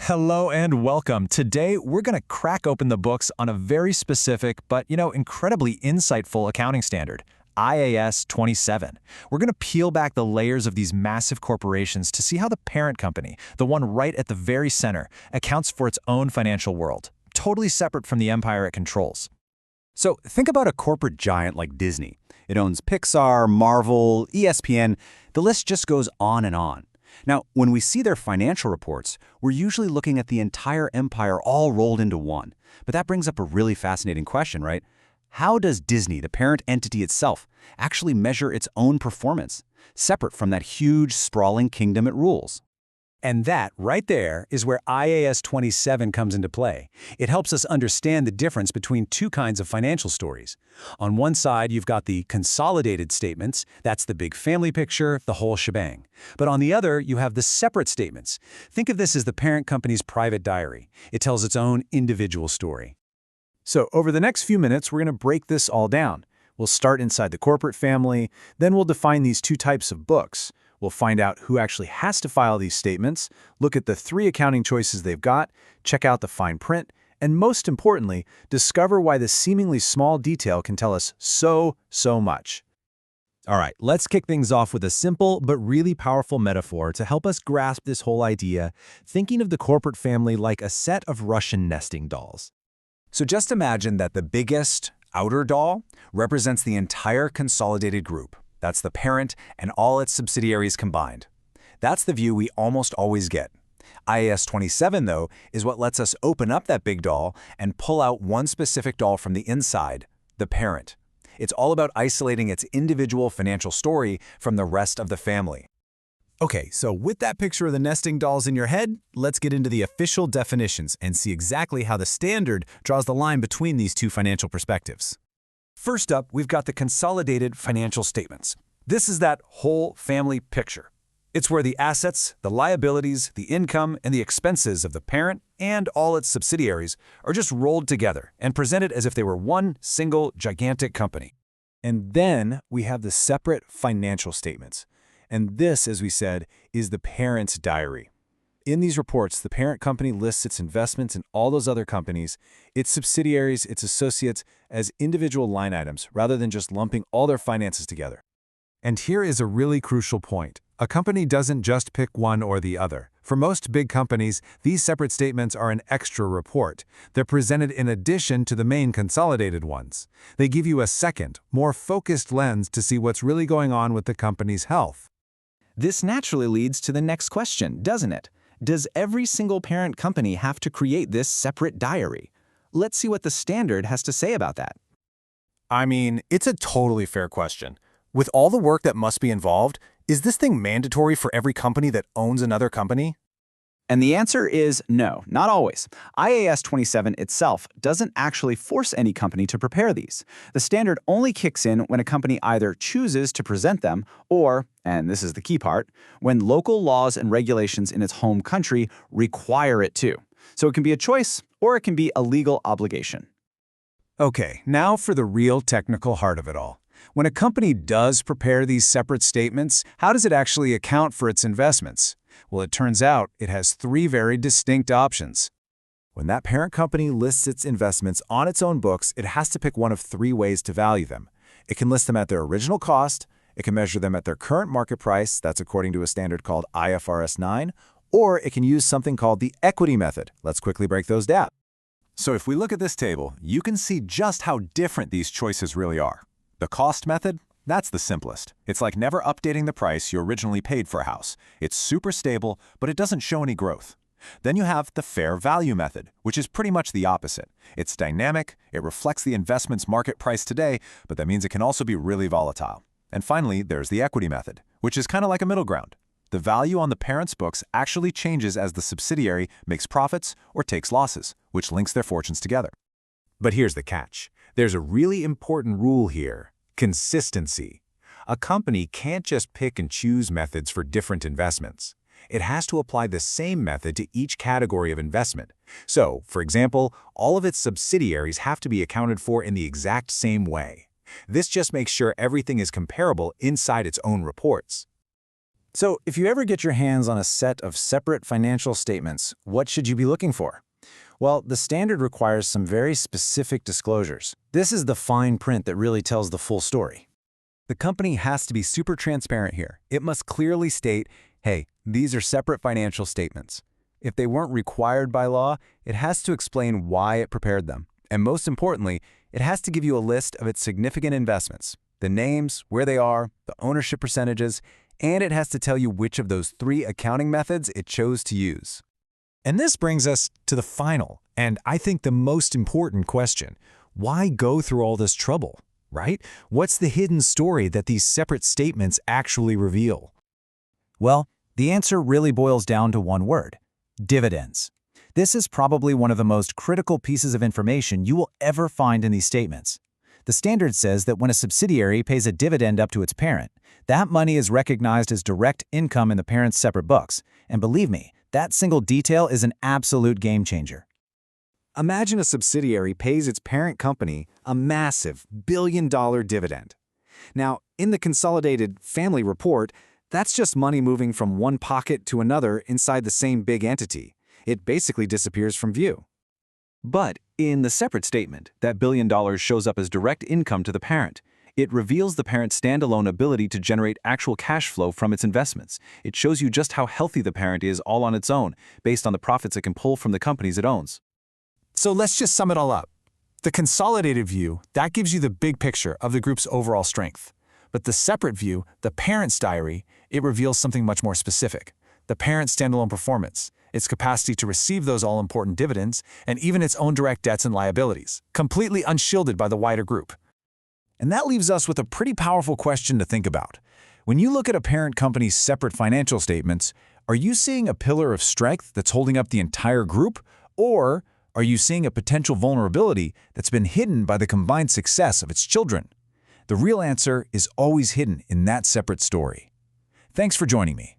Hello and welcome. Today, we're going to crack open the books on a very specific but, incredibly insightful accounting standard, IAS 27. We're going to peel back the layers of these massive corporations to see how the parent company, the one right at the very center, accounts for its own financial world, totally separate from the empire it controls. So think about a corporate giant like Disney. It owns Pixar, Marvel, ESPN. The list just goes on and on. Now, when we see their financial reports, we're usually looking at the entire empire all rolled into one. But that brings up a really fascinating question, right? How does Disney, the parent entity itself, actually measure its own performance, separate from that huge, sprawling kingdom it rules? And that, right there, is where IAS 27 comes into play. It helps us understand the difference between two kinds of financial stories. On one side, you've got the consolidated statements. That's the big family picture, the whole shebang. But on the other, you have the separate statements. Think of this as the parent company's private diary. It tells its own individual story. So over the next few minutes, we're going to break this all down. We'll start inside the corporate family, then we'll define these two types of books. We'll find out who actually has to file these statements, look at the 3 accounting choices they've got, check out the fine print, and most importantly, discover why this seemingly small detail can tell us so much. All right, let's kick things off with a simple but really powerful metaphor to help us grasp this whole idea, thinking of the corporate family like a set of Russian nesting dolls. So just imagine that the biggest, outer doll represents the entire consolidated group. That's the parent and all its subsidiaries combined. That's the view we almost always get. IAS 27, though, is what lets us open up that big doll and pull out one specific doll from the inside, the parent. It's all about isolating its individual financial story from the rest of the family. Okay, so with that picture of the nesting dolls in your head, let's get into the official definitions and see exactly how the standard draws the line between these two financial perspectives. First up, we've got the consolidated financial statements. This is that whole family picture. It's where the assets, the liabilities, the income, and the expenses of the parent and all its subsidiaries are just rolled together and presented as if they were one single gigantic company. And then we have the separate financial statements. And this, as we said, is the parent's diary. In these reports, the parent company lists its investments in all those other companies, its subsidiaries, its associates, as individual line items, rather than just lumping all their finances together. And here is a really crucial point. A company doesn't just pick one or the other. For most big companies, these separate statements are an extra report. They're presented in addition to the main consolidated ones. They give you a second, more focused lens to see what's really going on with the company's health. This naturally leads to the next question, doesn't it? Does every single parent company have to create this separate diary? Let's see what the standard has to say about that. I mean, it's a totally fair question. With all the work that must be involved, is this thing mandatory for every company that owns another company? And the answer is no, not always. IAS 27 itself doesn't actually force any company to prepare these. The standard only kicks in when a company either chooses to present them or, and this is the key part, when local laws and regulations in its home country require it to. So it can be a choice or it can be a legal obligation. Okay, now for the real technical heart of it all. When a company does prepare these separate statements, how does it actually account for its investments? Well, it turns out it has 3 very distinct options. When that parent company lists its investments on its own books, it has to pick one of 3 ways to value them. It can list them at their original cost, it can measure them at their current market price, that's according to a standard called IFRS 9, or it can use something called the equity method. Let's quickly break those down. So if we look at this table, you can see just how different these choices really are. The cost method? That's the simplest. It's like never updating the price you originally paid for a house. It's super stable, but it doesn't show any growth. Then you have the fair value method, which is pretty much the opposite. It's dynamic, it reflects the investment's market price today, but that means it can also be really volatile. And finally, there's the equity method, which is kind of like a middle ground. The value on the parent's books actually changes as the subsidiary makes profits or takes losses, which links their fortunes together. But here's the catch. There's a really important rule here. Consistency. A company can't just pick and choose methods for different investments. It has to apply the same method to each category of investment. So, for example, all of its subsidiaries have to be accounted for in the exact same way. This just makes sure everything is comparable inside its own reports. So, if you ever get your hands on a set of separate financial statements, what should you be looking for? Well, the standard requires some very specific disclosures. This is the fine print that really tells the full story. The company has to be super transparent here. It must clearly state, hey, these are separate financial statements. If they weren't required by law, it has to explain why it prepared them. And most importantly, it has to give you a list of its significant investments, the names, where they are, the ownership percentages, and it has to tell you which of those 3 accounting methods it chose to use. And this brings us to the final, and I think the most important question. Why go through all this trouble, right? What's the hidden story that these separate statements actually reveal? Well, the answer really boils down to one word: dividends. This is probably one of the most critical pieces of information you will ever find in these statements. The standard says that when a subsidiary pays a dividend up to its parent, that money is recognized as direct income in the parent's separate books. And believe me, that single detail is an absolute game changer. Imagine a subsidiary pays its parent company a massive billion-dollar dividend. Now, in the consolidated family report, that's just money moving from one pocket to another inside the same big entity. It basically disappears from view. But in the separate statement, that $1 billion shows up as direct income to the parent. It reveals the parent's standalone ability to generate actual cash flow from its investments. It shows you just how healthy the parent is all on its own, based on the profits it can pull from the companies it owns. So let's just sum it all up. The consolidated view, that gives you the big picture of the group's overall strength. But the separate view, the parent's diary, it reveals something much more specific. The parent's standalone performance, its capacity to receive those all-important dividends, and even its own direct debts and liabilities, completely unshielded by the wider group. And that leaves us with a pretty powerful question to think about. When you look at a parent company's separate financial statements, are you seeing a pillar of strength that's holding up the entire group? Or are you seeing a potential vulnerability that's been hidden by the combined success of its children? The real answer is always hidden in that separate story. Thanks for joining me.